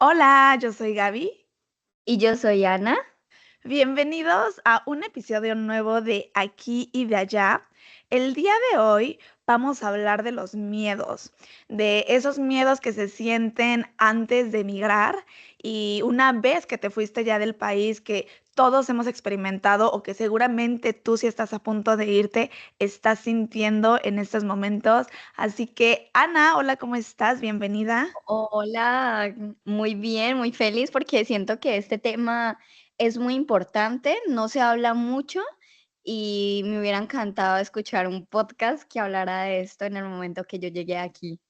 Hola, yo soy Gaby. Y yo soy Ana. Bienvenidos a un episodio nuevo de Aquí y de Allá. El día de hoy vamos a hablar de los miedos, de esos miedos que se sienten antes de emigrar y una vez que te fuiste ya del país que todos hemos experimentado o que seguramente tú si estás a punto de irte estás sintiendo en estos momentos. Así que Ana, hola, ¿cómo estás? Bienvenida. Hola, muy bien, muy feliz porque siento que este tema es muy importante, no se habla mucho y me hubiera encantado escuchar un podcast que hablara de esto en el momento que yo llegué aquí.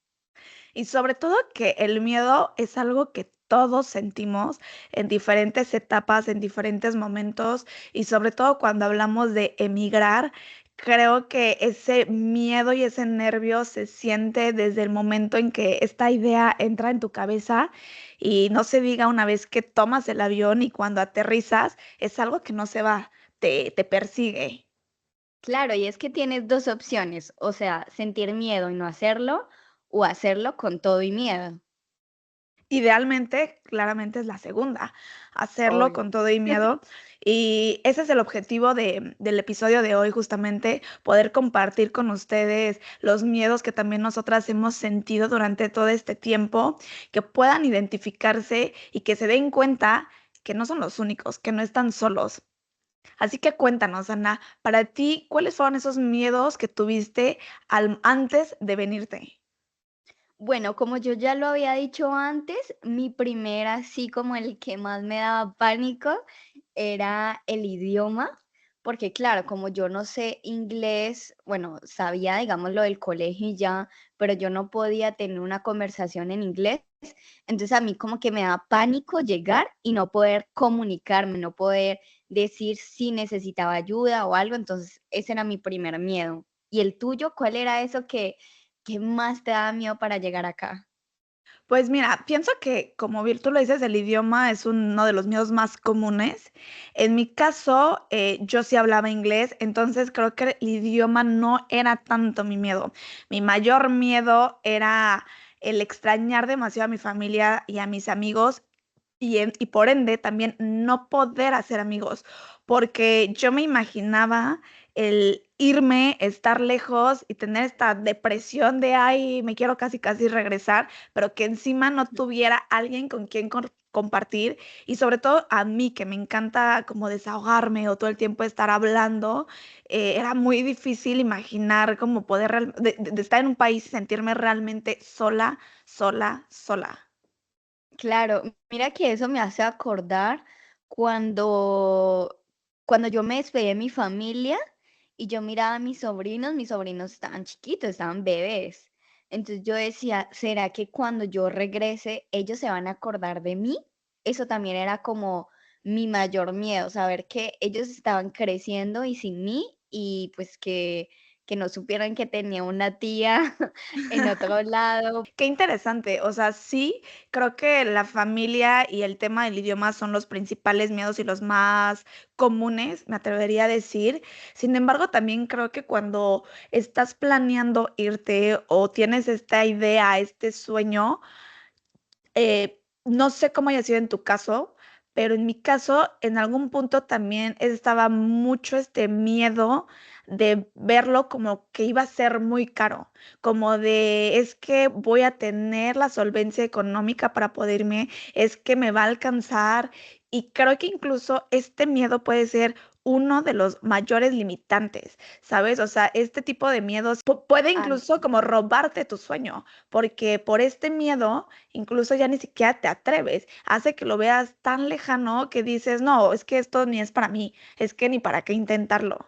Y sobre todo que el miedo es algo que todos sentimos en diferentes etapas, en diferentes momentos y sobre todo cuando hablamos de emigrar, creo que ese miedo y ese nervio se siente desde el momento en que esta idea entra en tu cabeza y no se diga una vez que tomas el avión y cuando aterrizas, es algo que no se va, te persigue. Claro, y es que tienes dos opciones, o sea, sentir miedo y no hacerlo, o hacerlo con todo y miedo. Idealmente, claramente es la segunda, hacerlo Obvio. con todo y miedo. Y ese es el objetivo del episodio de hoy, justamente, poder compartir con ustedes los miedos que también nosotras hemos sentido durante todo este tiempo, que puedan identificarse y que se den cuenta que no son los únicos, que no están solos. Así que cuéntanos, Ana, para ti, ¿cuáles fueron esos miedos que tuviste antes de venirte? Bueno, como yo ya lo había dicho antes, mi primera, así como el que más me daba pánico, era el idioma, porque claro, como yo no sé inglés, bueno, sabía, digamos, lo del colegio y ya, pero yo no podía tener una conversación en inglés. Entonces a mí como que me da pánico llegar y no poder comunicarme, no poder decir si necesitaba ayuda o algo. Entonces ese era mi primer miedo. ¿Y el tuyo? ¿Cuál era eso que más te daba miedo para llegar acá? Pues mira, pienso que, como bien tú lo dices, el idioma es uno de los miedos más comunes. En mi caso, yo sí hablaba inglés, entonces creo que el idioma no era tanto mi miedo. Mi mayor miedo era el extrañar demasiado a mi familia y a mis amigos y por ende también no poder hacer amigos, porque yo me imaginaba el irme, estar lejos y tener esta depresión de, ay, me quiero casi casi regresar, pero que encima no tuviera alguien con quien compartir y sobre todo a mí que me encanta como desahogarme o todo el tiempo estar hablando, era muy difícil imaginar cómo poder de estar en un país y sentirme realmente sola, sola, sola. Claro, mira que eso me hace acordar cuando, cuando yo me despedí de mi familia y yo miraba a mis sobrinos estaban chiquitos, estaban bebés. Entonces yo decía, ¿será que cuando yo regrese ellos se van a acordar de mí? Eso también era como mi mayor miedo, saber que ellos estaban creciendo y sin mí y pues que no supieran que tenía una tía en otro lado. Qué interesante, o sea, sí, creo que la familia y el tema del idioma son los principales miedos y los más comunes, me atrevería a decir. Sin embargo, también creo que cuando estás planeando irte o tienes esta idea, este sueño, no sé cómo haya sido en tu caso, pero en mi caso, en algún punto también estaba mucho este miedo de verlo como que iba a ser muy caro, como de es que voy a tener la solvencia económica para poder irme, es que me va a alcanzar y creo que incluso este miedo puede ser uno de los mayores limitantes, ¿sabes? O sea, este tipo de miedos puede incluso como robarte tu sueño, porque por este miedo incluso ya ni siquiera te atreves, hace que lo veas tan lejano que dices, no, es que esto ni es para mí, es que ni para qué intentarlo.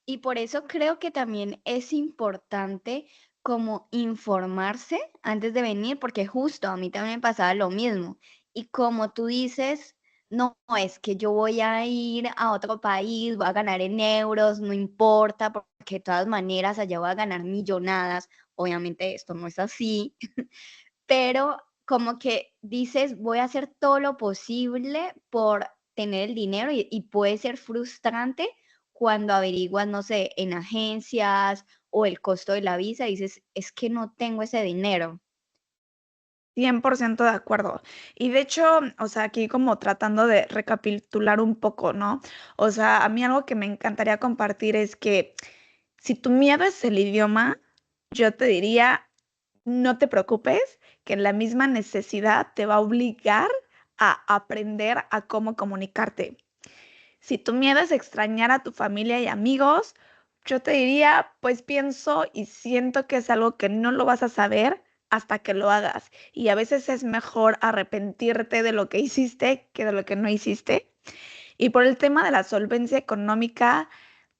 Y por eso creo que también es importante como informarse antes de venir, porque justo a mí también me pasaba lo mismo. Y como tú dices, no, es que yo voy a ir a otro país, voy a ganar en euros, no importa, porque de todas maneras allá voy a ganar millonadas. Obviamente esto no es así, pero como que dices, voy a hacer todo lo posible por tener el dinero y puede ser frustrante cuando averiguas, no sé, en agencias o el costo de la visa, dices, es que no tengo ese dinero. 100% de acuerdo. Y de hecho, o sea, aquí como tratando de recapitular un poco, ¿no? O sea, a mí algo que me encantaría compartir es que si tu miedo es el idioma, yo te diría, no te preocupes, que la misma necesidad te va a obligar a aprender a cómo comunicarte. Si tu miedo es extrañar a tu familia y amigos, yo te diría, pues pienso y siento que es algo que no lo vas a saber hasta que lo hagas. Y a veces es mejor arrepentirte de lo que hiciste que de lo que no hiciste. Y por el tema de la solvencia económica,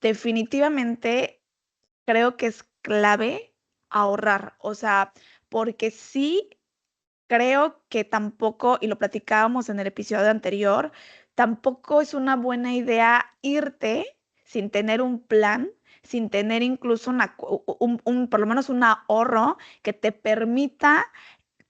definitivamente creo que es clave ahorrar. O sea, porque sí creo que tampoco, y lo platicábamos en el episodio anterior, tampoco es una buena idea irte sin tener un plan, sin tener incluso por lo menos un ahorro que te permita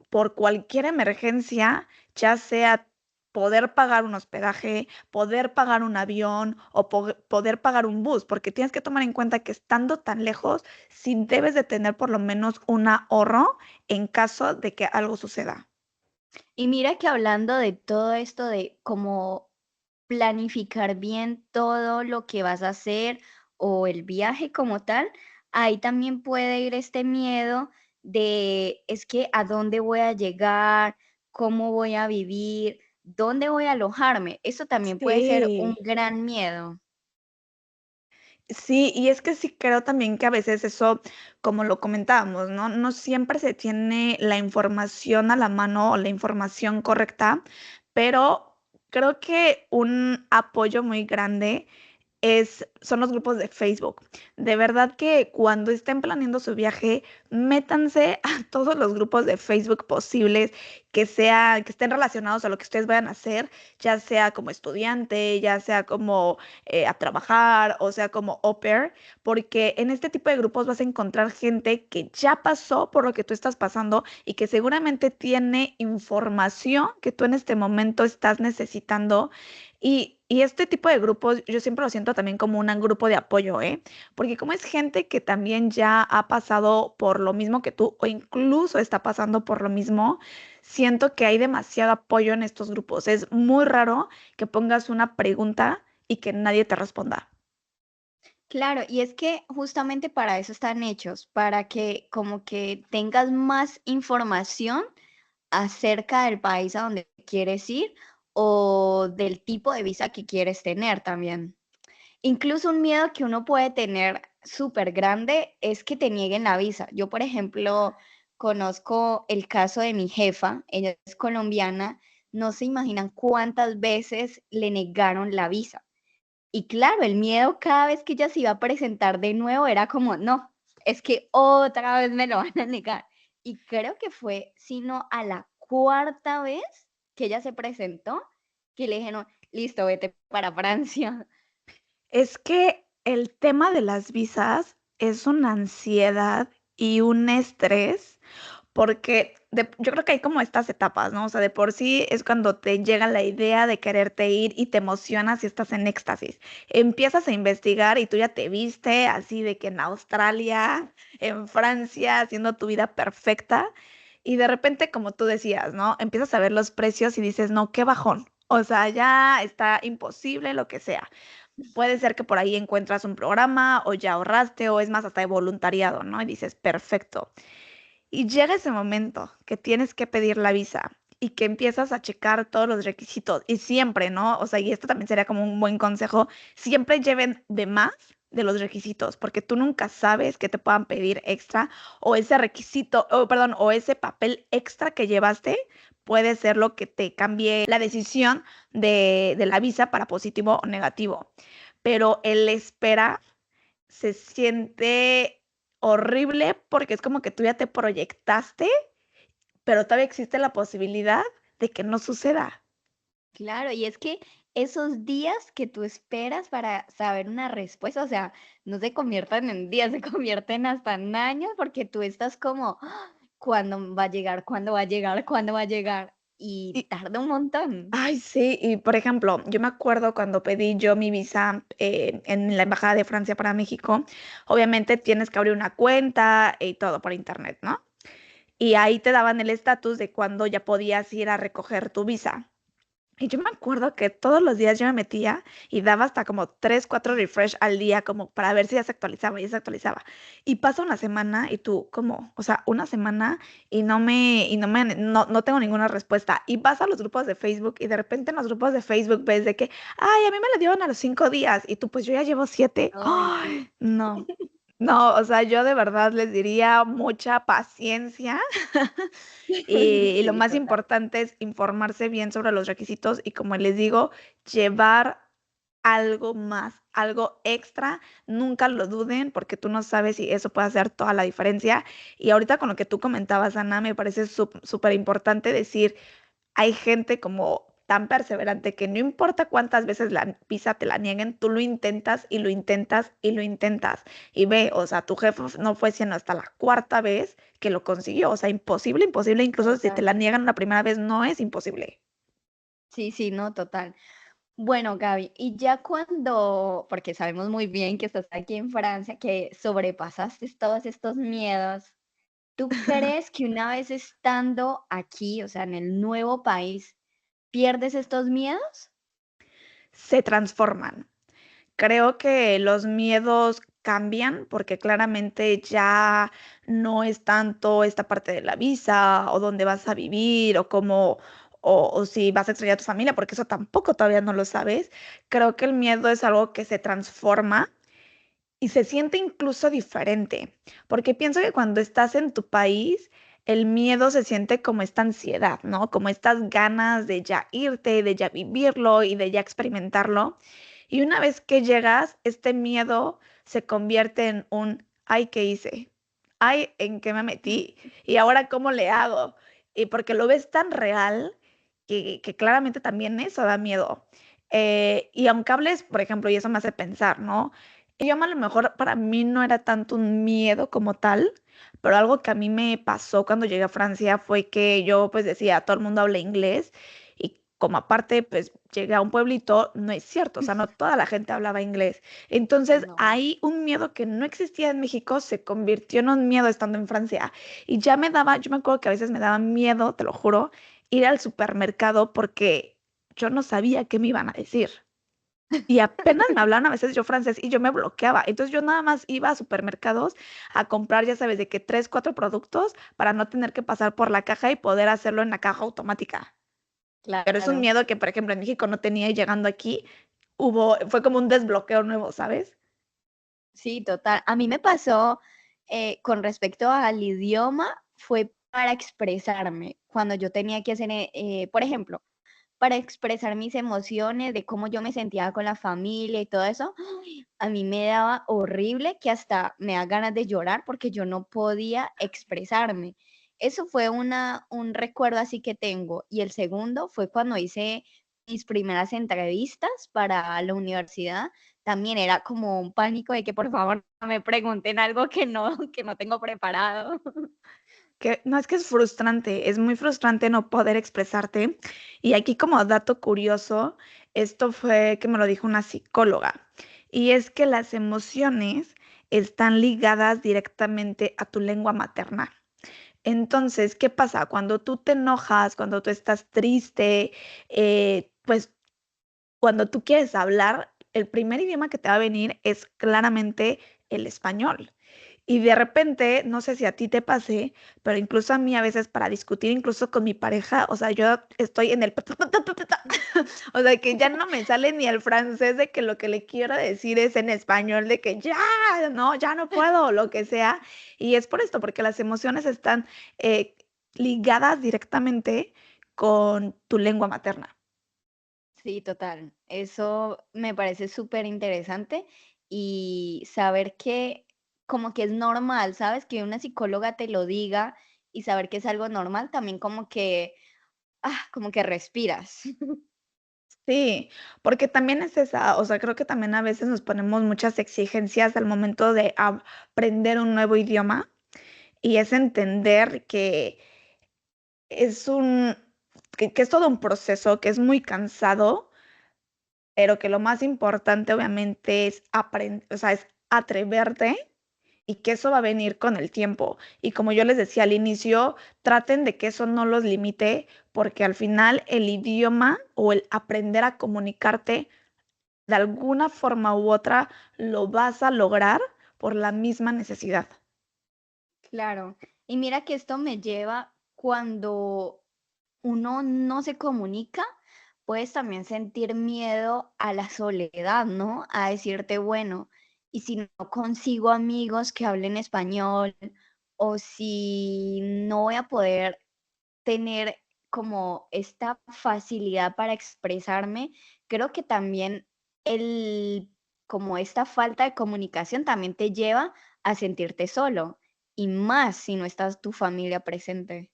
por cualquier emergencia, ya sea poder pagar un hospedaje, poder pagar un avión o poder pagar un bus, porque tienes que tomar en cuenta que estando tan lejos, sí debes de tener por lo menos un ahorro en caso de que algo suceda. Y mira que hablando de todo esto de cómo planificar bien todo lo que vas a hacer o el viaje como tal, ahí también puede ir este miedo de es que a dónde voy a llegar, cómo voy a vivir, dónde voy a alojarme. Eso también puede ser un Sí. gran miedo. Sí, y es que sí creo también que a veces eso, como lo comentábamos, ¿no? No siempre se tiene la información a la mano o la información correcta, pero creo que un apoyo muy grande son los grupos de Facebook. De verdad que cuando estén planeando su viaje, métanse a todos los grupos de Facebook posibles que estén relacionados a lo que ustedes vayan a hacer, ya sea como estudiante, ya sea como a trabajar, o sea como au pair, porque en este tipo de grupos vas a encontrar gente que ya pasó por lo que tú estás pasando y que seguramente tiene información que tú en este momento estás necesitando y este tipo de grupos, yo siempre lo siento también como un grupo de apoyo, ¿eh? Porque como es gente que también ya ha pasado por lo mismo que tú o incluso está pasando por lo mismo, siento que hay demasiado apoyo en estos grupos. Es muy raro que pongas una pregunta y que nadie te responda. Claro, y es que justamente para eso están hechos, para que como que tengas más información acerca del país a donde quieres ir o del tipo de visa que quieres tener también. Incluso un miedo que uno puede tener súper grande es que te nieguen la visa. Yo, por ejemplo, conozco el caso de mi jefa, ella es colombiana, no se imaginan cuántas veces le negaron la visa. Y claro, el miedo cada vez que ella se iba a presentar de nuevo era como, no, es que otra vez me lo van a negar. Y creo que fue, sino a la cuarta vez que ella se presentó, que le dijeron, listo, vete para Francia. Es que el tema de las visas es una ansiedad y un estrés. Porque yo creo que hay como estas etapas, ¿no? O sea, de por sí es cuando te llega la idea de quererte ir y te emocionas y estás en éxtasis. Empiezas a investigar y tú ya te viste así de que en Australia, en Francia, haciendo tu vida perfecta. Y de repente, como tú decías, ¿no? Empiezas a ver los precios y dices, no, qué bajón. O sea, ya está imposible lo que sea. Puede ser que por ahí encuentras un programa o ya ahorraste o es más hasta de voluntariado, ¿no? Y dices, perfecto. Y llega ese momento que tienes que pedir la visa y que empiezas a checar todos los requisitos y siempre, ¿no? O sea, y esto también sería como un buen consejo, siempre lleven de más de los requisitos, porque tú nunca sabes qué te puedan pedir extra o ese requisito, o perdón, o ese papel extra que llevaste puede ser lo que te cambie la decisión de la visa para positivo o negativo. Pero el espera se siente horrible porque es como que tú ya te proyectaste, pero todavía existe la posibilidad de que no suceda. Claro, y es que esos días que tú esperas para saber una respuesta, o sea, no se conviertan en días, se convierten hasta en años porque tú estás como, "Ah, ¿cuándo va a llegar? ¿Cuándo va a llegar? ¿Cuándo va a llegar?" Y Y, tarda un montón. ay, sí, y por ejemplo, yo me acuerdo cuando pedí yo mi visa en la Embajada de Francia para México, obviamente tienes que abrir una cuenta y todo por internet, ¿no? y ahí te daban el estatus de cuando ya podías ir a recoger tu visa. Y yo me acuerdo que todos los días yo me metía y daba hasta como 3 4 refresh al día como para ver si ya se actualizaba, ya se actualizaba. Y pasa una semana y tú, ¿cómo? O sea, una semana y no tengo ninguna respuesta. Y vas a los grupos de Facebook y de repente en los grupos de Facebook ves de que, ay, a mí me lo dieron a los 5 días y tú, pues yo ya llevo 7. Ay, sí. Ay, no. No, o sea, yo de verdad les diría mucha paciencia y lo Sí, más total. importante es informarse bien sobre los requisitos y como les digo, llevar algo más, algo extra, nunca lo duden porque tú no sabes si eso puede hacer toda la diferencia. Y ahorita con lo que tú comentabas, Ana, me parece súper importante decir, hay gente como tan perseverante que no importa cuántas veces la visa te la nieguen, tú lo intentas y lo intentas y lo intentas. Y ve, o sea, tu jefe no fue sino hasta la cuarta vez que lo consiguió. O sea, imposible, imposible. Incluso si te Total. la niegan una primera vez, no es imposible. Sí, sí, no, total. Bueno, Gaby, y ya cuando, porque sabemos muy bien que estás aquí en Francia, que sobrepasaste todos estos miedos, ¿tú crees que una vez estando aquí, o sea, en el nuevo país, pierdes estos miedos? Se transforman. Creo que los miedos cambian porque claramente ya no es tanto esta parte de la visa o dónde vas a vivir o cómo o si vas a extrañar a tu familia, porque eso tampoco todavía no lo sabes. Creo que el miedo es algo que se transforma y se siente incluso diferente, porque pienso que cuando estás en tu país, el miedo se siente como esta ansiedad, ¿no? Como estas ganas de ya irte, de ya vivirlo y de ya experimentarlo. Y una vez que llegas, este miedo se convierte en un, ay, ¿qué hice? Ay, ¿en qué me metí? ¿Y ahora cómo le hago? Y porque lo ves tan real que claramente también eso da miedo. Y aunque hables, por ejemplo, y eso me hace pensar, ¿no? Idioma a lo mejor para mí no era tanto un miedo como tal, pero algo que a mí me pasó cuando llegué a Francia fue que yo pues decía, todo el mundo habla inglés y como aparte pues llegué a un pueblito, no es cierto, o sea, no toda la gente hablaba inglés. Entonces No. ahí un miedo que no existía en México se convirtió en un miedo estando en Francia y ya me daba, yo me acuerdo que a veces me daba miedo, te lo juro, ir al supermercado porque yo no sabía qué me iban a decir. Y apenas me hablaban a veces yo francés y yo me bloqueaba. Entonces yo nada más iba a supermercados a comprar, ya sabes, de que 3 4 productos para no tener que pasar por la caja y poder hacerlo en la caja automática. Pero es un Claro. miedo que, por ejemplo, en México no tenía y llegando aquí fue como un desbloqueo nuevo, ¿sabes? Sí, total. A mí me pasó con respecto al idioma, fue para expresarme. Cuando yo tenía que hacer, por ejemplo, para expresar mis emociones, de cómo yo me sentía con la familia y todo eso, a mí me daba horrible que hasta me da ganas de llorar porque yo no podía expresarme. Eso fue un recuerdo así que tengo. Y el segundo fue cuando hice mis primeras entrevistas para la universidad. También era como un pánico de que por favor no me pregunten algo que no tengo preparado. Que no es que es frustrante, es muy frustrante no poder expresarte. Y aquí como dato curioso, esto fue que me lo dijo una psicóloga. Y es que las emociones están ligadas directamente a tu lengua materna. Entonces, ¿qué pasa? Cuando tú te enojas, cuando tú estás triste, pues cuando tú quieres hablar, el primer idioma que te va a venir es claramente el español. Y de repente, no sé si a ti te pase, pero incluso a mí a veces para discutir, incluso con mi pareja, o sea, yo estoy en el... O sea, que ya no me sale ni el francés de que lo que le quiero decir es en español, de que ya, no, ya no puedo, lo que sea. Y es por esto, porque las emociones están eh, ligadas directamente con tu lengua materna. Sí, total. Eso me parece súper interesante y saber que como que es normal, ¿sabes? Que una psicóloga te lo diga y saber que es algo normal, también como que respiras. Sí, porque también es esa, o sea, creo que también a veces nos ponemos muchas exigencias al momento de aprender un nuevo idioma y es entender que es que es todo un proceso, que es muy cansado, pero que lo más importante obviamente es aprender, o sea, es atreverte y que eso va a venir con el tiempo. Y como yo les decía al inicio, traten de que eso no los limite, porque al final el idioma o el aprender a comunicarte de alguna forma u otra lo vas a lograr por la misma necesidad. Claro. Y mira que esto me lleva cuando uno no se comunica, puedes también sentir miedo a la soledad, ¿no? A decirte, bueno, y si no consigo amigos que hablen español, o si no voy a poder tener como esta facilidad para expresarme, creo que también el, como esta falta de comunicación también te lleva a sentirte solo, y más si no estás tu familia presente.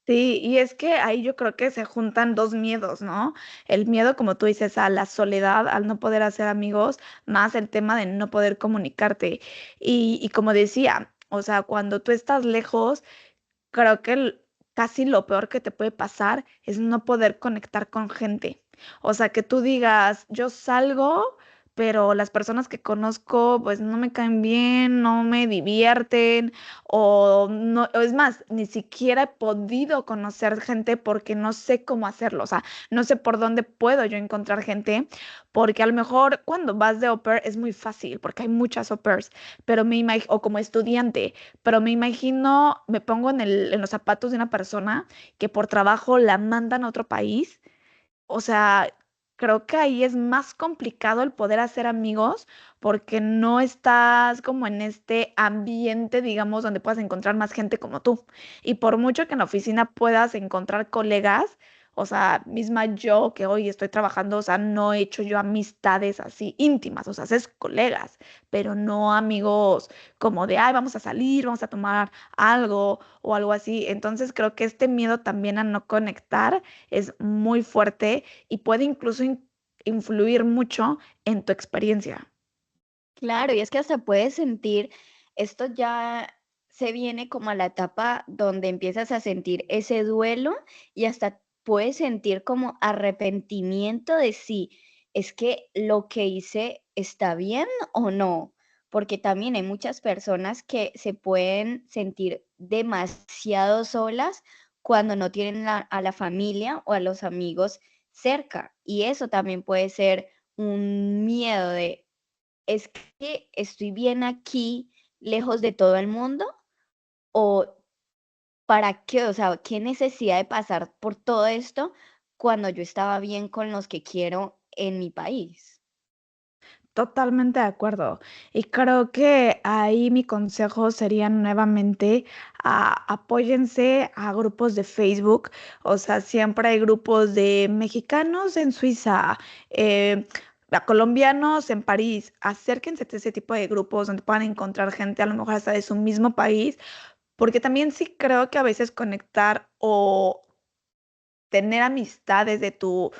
Sí, y es que ahí yo creo que se juntan 2 miedos, ¿no? El miedo, como tú dices, a la soledad, al no poder hacer amigos, más el tema de no poder comunicarte. Y como decía, o sea, cuando tú estás lejos, creo que casi lo peor que te puede pasar es no poder conectar con gente. O sea, que tú digas, yo salgo, pero las personas que conozco pues no me caen bien, no me divierten o no, o es más, ni siquiera he podido conocer gente porque no sé cómo hacerlo. O sea, no sé por dónde puedo yo encontrar gente, porque a lo mejor cuando vas de au pair es muy fácil porque hay muchas au pairs, pero me imagino, o como estudiante, pero me imagino, me pongo en los zapatos de una persona que por trabajo la mandan a otro país. O sea, creo que ahí es más complicado el poder hacer amigos porque no estás como en este ambiente, digamos, donde puedas encontrar más gente como tú. Y por mucho que en la oficina puedas encontrar colegas, o sea, misma yo que hoy estoy trabajando, o sea, no he hecho yo amistades así íntimas, o sea, haces colegas, pero no amigos como de, ay, vamos a salir, vamos a tomar algo o algo así. Entonces creo que este miedo también a no conectar es muy fuerte y puede incluso influir mucho en tu experiencia. Claro, y es que hasta puedes sentir, esto ya se viene como a la etapa donde empiezas a sentir ese duelo y hasta puedes sentir como arrepentimiento de si es que lo que hice está bien o no, porque también hay muchas personas que se pueden sentir demasiado solas cuando no tienen a la familia o a los amigos cerca, y eso también puede ser un miedo de ¿es que estoy bien aquí, lejos de todo el mundo? ¿O para qué? O sea, ¿qué necesidad de pasar por todo esto cuando yo estaba bien con los que quiero en mi país? Totalmente de acuerdo. Y creo que ahí mi consejo sería nuevamente apóyense a grupos de Facebook. O sea, siempre hay grupos de mexicanos en Suiza, a colombianos en París. Acérquense a ese tipo de grupos donde puedan encontrar gente a lo mejor hasta de su mismo país, porque también sí creo que a veces conectar o tener amistades de tu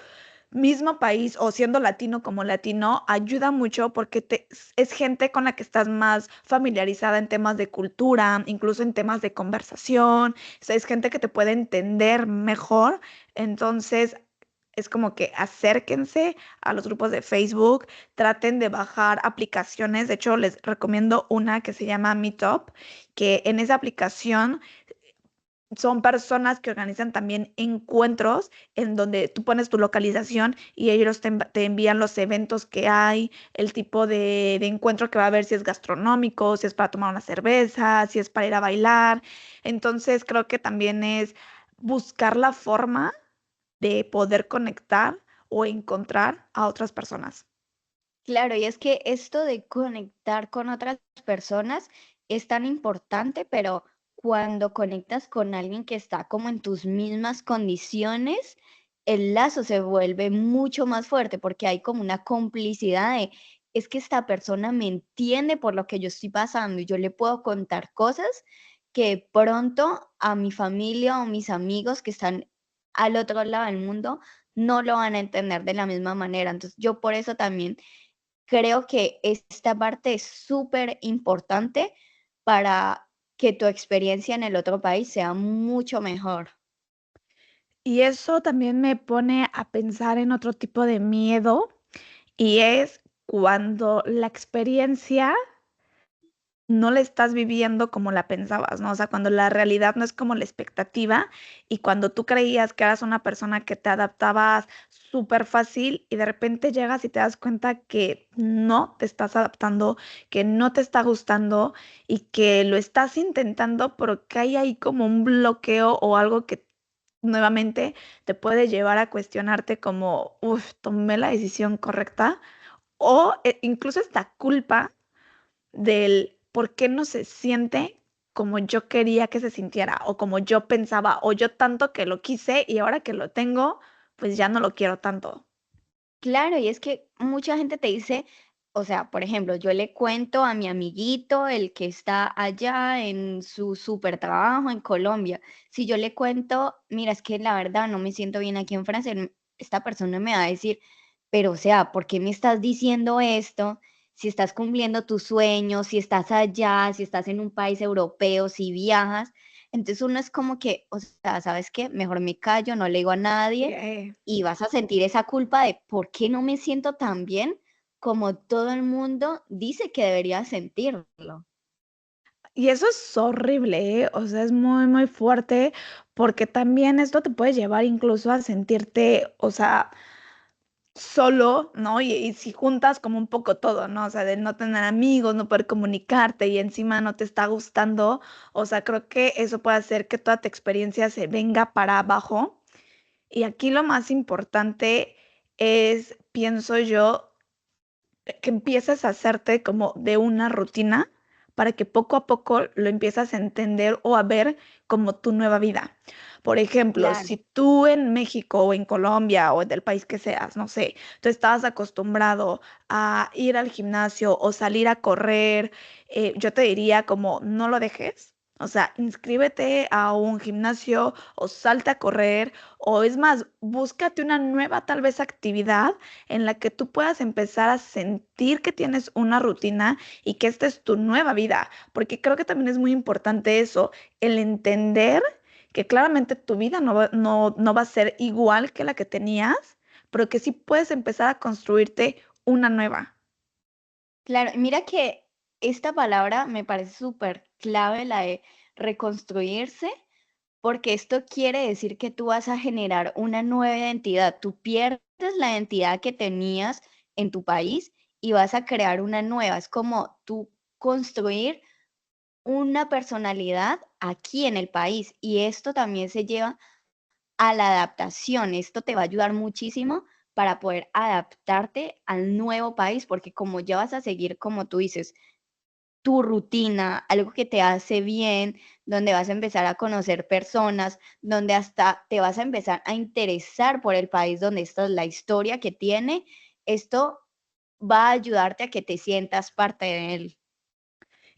mismo país o siendo latino como latino ayuda mucho porque es gente con la que estás más familiarizada en temas de cultura, incluso en temas de conversación. O sea, es gente que te puede entender mejor. Entonces, es como que acérquense a los grupos de Facebook, traten de bajar aplicaciones. De hecho, les recomiendo una que se llama Meetup, que en esa aplicación son personas que organizan también encuentros en donde tú pones tu localización y ellos te envían los eventos que hay, el tipo de encuentro que va a haber, si es gastronómico, si es para tomar una cerveza, si es para ir a bailar. Entonces creo que también es buscar la forma de poder conectar o encontrar a otras personas. Claro, y es que esto de conectar con otras personas es tan importante, pero cuando conectas con alguien que está como en tus mismas condiciones, el lazo se vuelve mucho más fuerte porque hay como una complicidad de, es que esta persona me entiende por lo que yo estoy pasando y yo le puedo contar cosas que pronto a mi familia o mis amigos que están al otro lado del mundo no lo van a entender de la misma manera. Entonces, yo por eso también creo que esta parte es súper importante para que tu experiencia en el otro país sea mucho mejor. Y eso también me pone a pensar en otro tipo de miedo y es cuando la experiencia no la estás viviendo como la pensabas, ¿no? O sea, cuando la realidad no es como la expectativa y cuando tú creías que eras una persona que te adaptabas súper fácil y de repente llegas y te das cuenta que no te estás adaptando, que no te está gustando y que lo estás intentando, pero que hay ahí como un bloqueo o algo que nuevamente te puede llevar a cuestionarte como, uff, tomé la decisión correcta o incluso esta culpa del por qué no se siente como yo quería que se sintiera o como yo pensaba o yo tanto que lo quise y ahora que lo tengo, pues ya no lo quiero tanto. Claro, y es que mucha gente te dice, o sea, por ejemplo, yo le cuento a mi amiguito, el que está allá en su súper trabajo en Colombia, si yo le cuento, mira, es que la verdad no me siento bien aquí en Francia, esta persona me va a decir, pero o sea, ¿por qué me estás diciendo esto? Si estás cumpliendo tus sueños, si estás allá, si estás en un país europeo, si viajas, entonces uno es como que, o sea, ¿sabes qué? Mejor me callo, no le digo a Sí, nadie y vas a sentir esa culpa de por qué no me siento tan bien como todo el mundo dice que debería sentirlo. y eso es horrible, ¿eh? O sea, es muy, muy fuerte porque también esto te puede llevar incluso a sentirte, o sea, solo, ¿no? Y si juntas como un poco todo, ¿no? O sea, de no tener amigos, no poder comunicarte y encima no te está gustando, o sea, creo que eso puede hacer que toda tu experiencia se venga para abajo. Y aquí lo más importante es, pienso yo, que empieces a hacerte como de una rutina para que poco a poco lo empiezas a entender o a ver como tu nueva vida. Por ejemplo, Claro. si tú en México o en Colombia o del país que seas, no sé, tú estabas acostumbrado a ir al gimnasio o salir a correr, yo te diría como no lo dejes. O sea, inscríbete a un gimnasio o salte a correr o es más, búscate una nueva tal vez actividad en la que tú puedas empezar a sentir que tienes una rutina y que esta es tu nueva vida, porque creo que también es muy importante eso, el entender que claramente tu vida no va a ser igual que la que tenías, pero que sí puedes empezar a construirte una nueva. Claro, y mira que esta palabra me parece súper clave, la de reconstruirse, porque esto quiere decir que tú vas a generar una nueva identidad. Tú pierdes la identidad que tenías en tu país y vas a crear una nueva. Es como tú construir una personalidad aquí en el país y esto también se lleva a la adaptación. Esto te va a ayudar muchísimo para poder adaptarte al nuevo país, porque como ya vas a seguir, como tú dices, tu rutina, algo que te hace bien, donde vas a empezar a conocer personas, donde hasta te vas a empezar a interesar por el país donde estás, la historia que tiene, esto va a ayudarte a que te sientas parte de él.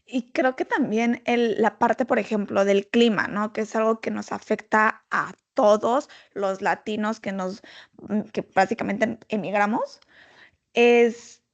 Y creo que también la parte, por ejemplo, del clima, ¿no? Que es algo que nos afecta a todos los latinos que básicamente emigramos. Es,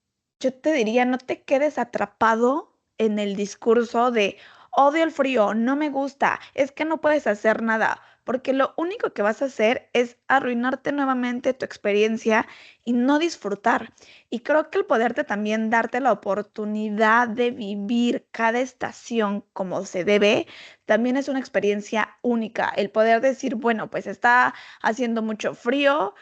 yo te diría, no te quedes atrapado en el discurso de odio el frío, no me gusta, es que no puedes hacer nada, porque lo único que vas a hacer es arruinarte nuevamente tu experiencia y no disfrutar. Y creo que el poderte también darte la oportunidad de vivir cada estación como se debe, también es una experiencia única. El poder decir, bueno, pues está haciendo mucho frío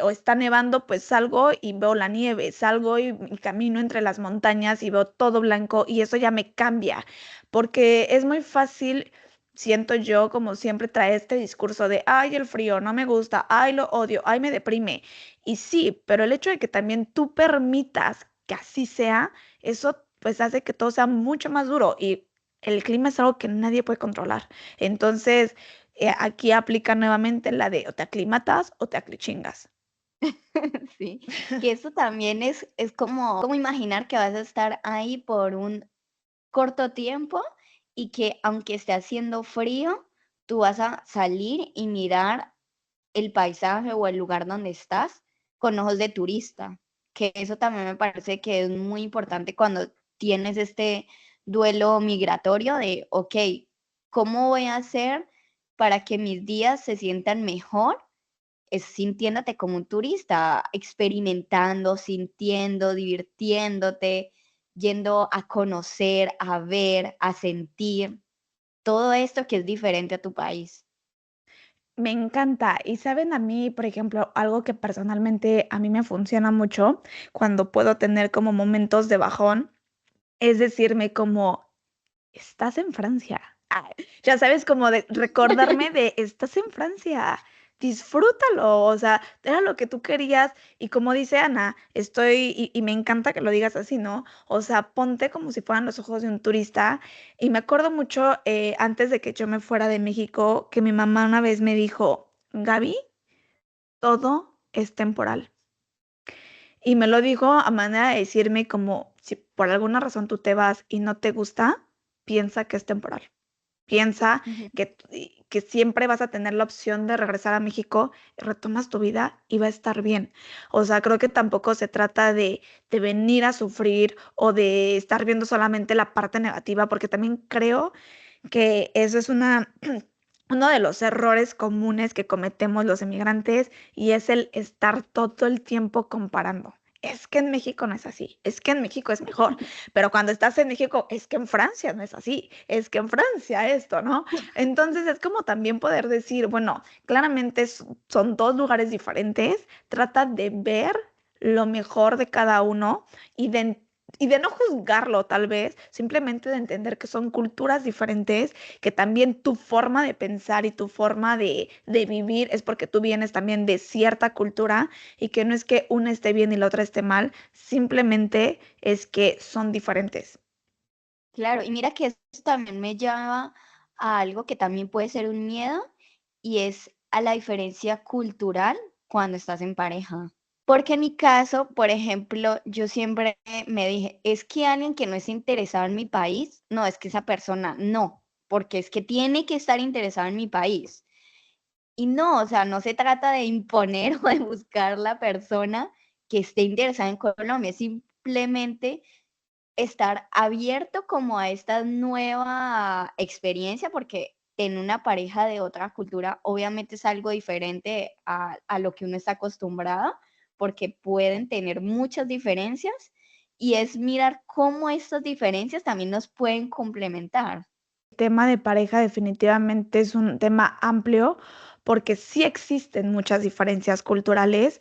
o está nevando, pues salgo y veo la nieve, salgo y camino entre las montañas y veo todo blanco y eso ya me cambia, porque es muy fácil, siento yo, como siempre trae este discurso de, ay, el frío, no me gusta, ay, lo odio, ay, me deprime. Y sí, pero el hecho de que también tú permitas que así sea, eso pues hace que todo sea mucho más duro y el clima es algo que nadie puede controlar. Entonces, aquí aplica nuevamente la de o te aclimatas o te aclichingas. Sí, que eso también es como imaginar que vas a estar ahí por un corto tiempo y que aunque esté haciendo frío, tú vas a salir y mirar el paisaje o el lugar donde estás con ojos de turista, que eso también me parece que es muy importante cuando tienes este duelo migratorio de, ok, ¿cómo voy a hacer para que mis días se sientan mejor? Es sintiéndote como un turista, experimentando, sintiendo, divirtiéndote. yendo a conocer, a ver, a sentir todo esto que es diferente a tu país. Me encanta. Y saben, a mí, por ejemplo, algo que personalmente a mí me funciona mucho cuando puedo tener como momentos de bajón, es decirme como, estás en Francia. Ya sabes, como de recordarme de, estás en Francia, disfrútalo, o sea, era lo que tú querías. Y como dice Ana, y me encanta que lo digas así, ¿no? O sea, ponte como si fueran los ojos de un turista. Y me acuerdo mucho, antes de que yo me fuera de México, que mi mamá una vez me dijo, Gaby, todo es temporal. Y me lo dijo a manera de decirme como, si por alguna razón tú te vas y no te gusta, piensa que es temporal. Piensa Ujú. que siempre vas a tener la opción de regresar a México, retomas tu vida y va a estar bien. O sea, creo que tampoco se trata de venir a sufrir o de estar viendo solamente la parte negativa, porque también creo que eso es uno de los errores comunes que cometemos los emigrantes y es el estar todo el tiempo comparando. Es que en México no es así, es que en México es mejor, pero cuando estás en México es que en Francia no es así, es que en Francia esto, ¿no? Entonces es como también poder decir, bueno, claramente son dos lugares diferentes, trata de ver lo mejor de cada uno y de no juzgarlo tal vez, simplemente de entender que son culturas diferentes, que también tu forma de pensar y tu forma de vivir es porque tú vienes también de cierta cultura y que no es que una esté bien y la otra esté mal, simplemente es que son diferentes. Claro, y mira que esto también me lleva a algo que también puede ser un miedo y es a la diferencia cultural cuando estás en pareja. Porque en mi caso, por ejemplo, yo siempre me dije, es que alguien que no es interesado en mi país, no, es que esa persona no, porque es que tiene que estar interesado en mi país. Y no, o sea, no se trata de imponer o de buscar la persona que esté interesada en Colombia, es simplemente estar abierto como a esta nueva experiencia, porque en una pareja de otra cultura obviamente es algo diferente a lo que uno está acostumbrado, porque pueden tener muchas diferencias y es mirar cómo estas diferencias también nos pueden complementar. El tema de pareja definitivamente es un tema amplio porque sí existen muchas diferencias culturales.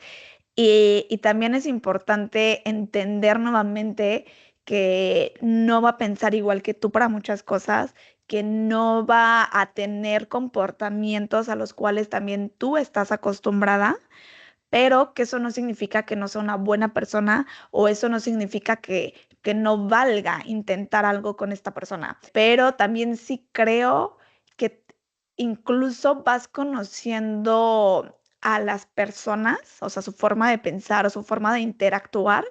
Y también es importante entender nuevamente que no va a pensar igual que tú para muchas cosas, que no va a tener comportamientos a los cuales también tú estás acostumbrada, pero que eso no significa que no sea una buena persona o eso no significa que no valga intentar algo con esta persona. Pero también sí creo que incluso vas conociendo a las personas, o sea, su forma de pensar o su forma de interactuar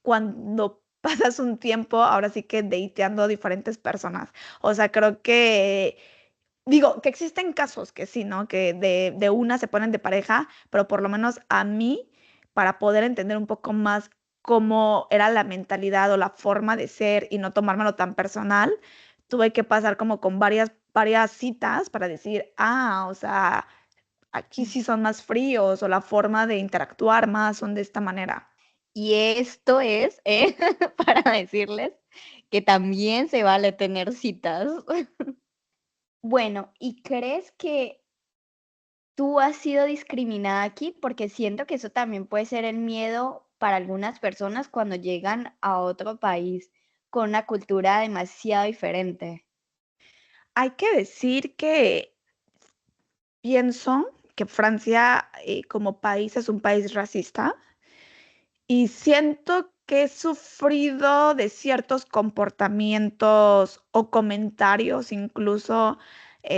cuando pasas un tiempo, ahora sí que dateando a diferentes personas. O sea, creo que digo, que existen casos que sí, ¿no? Que de una se ponen de pareja, pero por lo menos a mí, para poder entender un poco más cómo era la mentalidad o la forma de ser y no tomármelo tan personal, tuve que pasar como con varias citas para decir, o sea, aquí sí son más fríos o la forma de interactuar más son de esta manera. Y esto es para decirles que también se vale tener citas. Bueno, ¿y crees que tú has sido discriminada aquí? Porque siento que eso también puede ser el miedo para algunas personas cuando llegan a otro país con una cultura demasiado diferente. Hay que decir que pienso que Francia como país es un país racista. Y siento que he sufrido de ciertos comportamientos o comentarios, incluso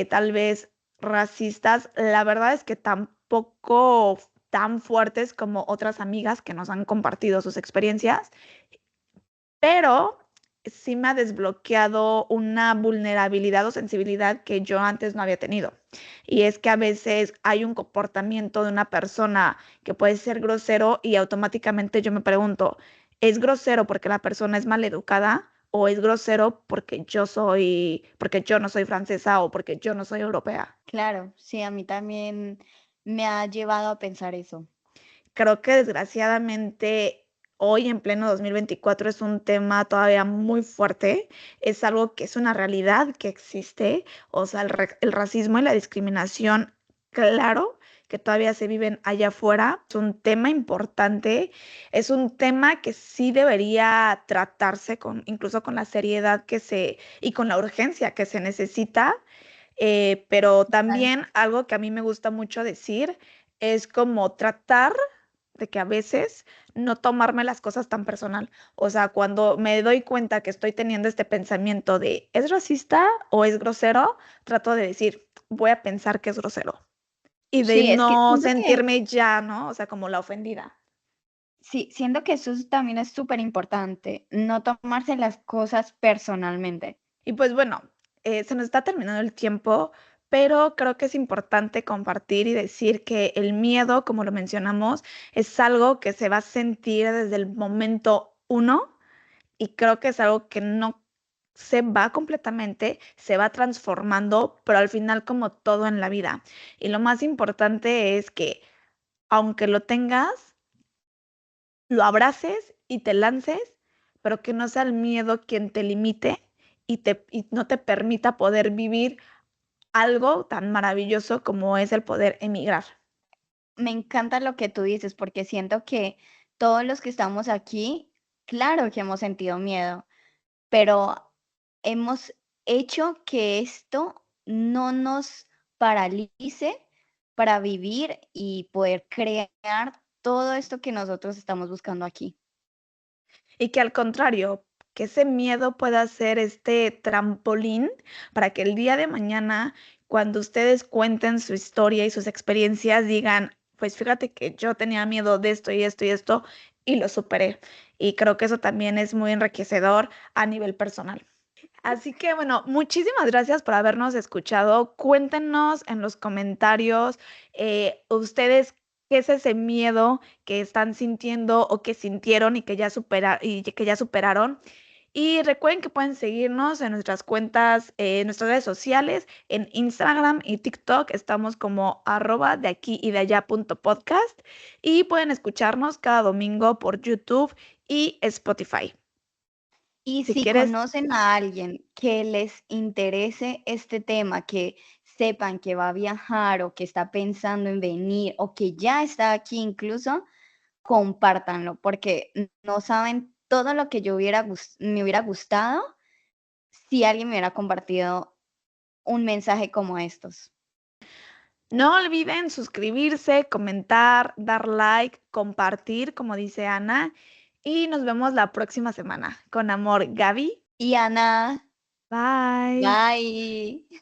tal vez racistas. La verdad es que tampoco tan fuertes como otras amigas que nos han compartido sus experiencias, pero sí me ha desbloqueado una vulnerabilidad o sensibilidad que yo antes no había tenido. Y es que a veces hay un comportamiento de una persona que puede ser grosero y automáticamente yo me pregunto, ¿es grosero porque la persona es maleducada o es grosero porque yo no soy francesa o porque yo no soy europea? Claro, sí, a mí también me ha llevado a pensar eso. Creo que desgraciadamente hoy en pleno 2024 es un tema todavía muy fuerte, es algo que es una realidad que existe, o sea, el racismo y la discriminación, claro, que todavía se viven allá afuera, es un tema importante, es un tema que sí debería tratarse con, incluso con la seriedad y con la urgencia que se necesita, pero Total. también algo que a mí me gusta mucho decir es como tratar de que a veces no tomarme las cosas tan personal. O sea, cuando me doy cuenta que estoy teniendo este pensamiento de ¿es racista o es grosero? Trato de decir, voy a pensar que es grosero. Y de Sí, es que no sentirme ya, ¿no? O sea, como la ofendida. sí, siento que también es súper importante, no tomarse las cosas personalmente. Y pues bueno, se nos está terminando el tiempo, pero creo que es importante compartir y decir que el miedo, como lo mencionamos, es algo que se va a sentir desde el momento uno y creo que es algo que no se va completamente, se va transformando, pero al final como todo en la vida. Y lo más importante es que aunque lo tengas, lo abraces y te lances, pero que no sea el miedo quien te limite y no te permita poder vivir algo tan maravilloso como es el poder emigrar. Me encanta lo que tú dices porque siento que todos los que estamos aquí, claro que hemos sentido miedo, pero hemos hecho que esto no nos paralice para vivir y poder crear todo esto que nosotros estamos buscando aquí. Y que al contrario, que ese miedo pueda ser este trampolín para que el día de mañana, cuando ustedes cuenten su historia y sus experiencias, digan, pues fíjate que yo tenía miedo de esto y esto y esto y lo superé. Y creo que eso también es muy enriquecedor a nivel personal. Así que bueno, muchísimas gracias por habernos escuchado. Cuéntenos en los comentarios ustedes qué es ese miedo que están sintiendo o que sintieron y que ya superaron. Y recuerden que pueden seguirnos en nuestras cuentas, en nuestras redes sociales, en Instagram y TikTok. Estamos como @ de aquí y de allá .podcast y pueden escucharnos cada domingo por YouTube y Spotify. Y Si si quieres. conocen a alguien que les interese este tema, que sepan que va a viajar o que está pensando en venir o que ya está aquí incluso, compártanlo, porque no saben todo lo que me hubiera gustado si alguien me hubiera compartido un mensaje como estos. No olviden suscribirse, comentar, dar like, compartir, como dice Ana. Y nos vemos la próxima semana. Con amor, Gaby. Y Ana, Bye. bye.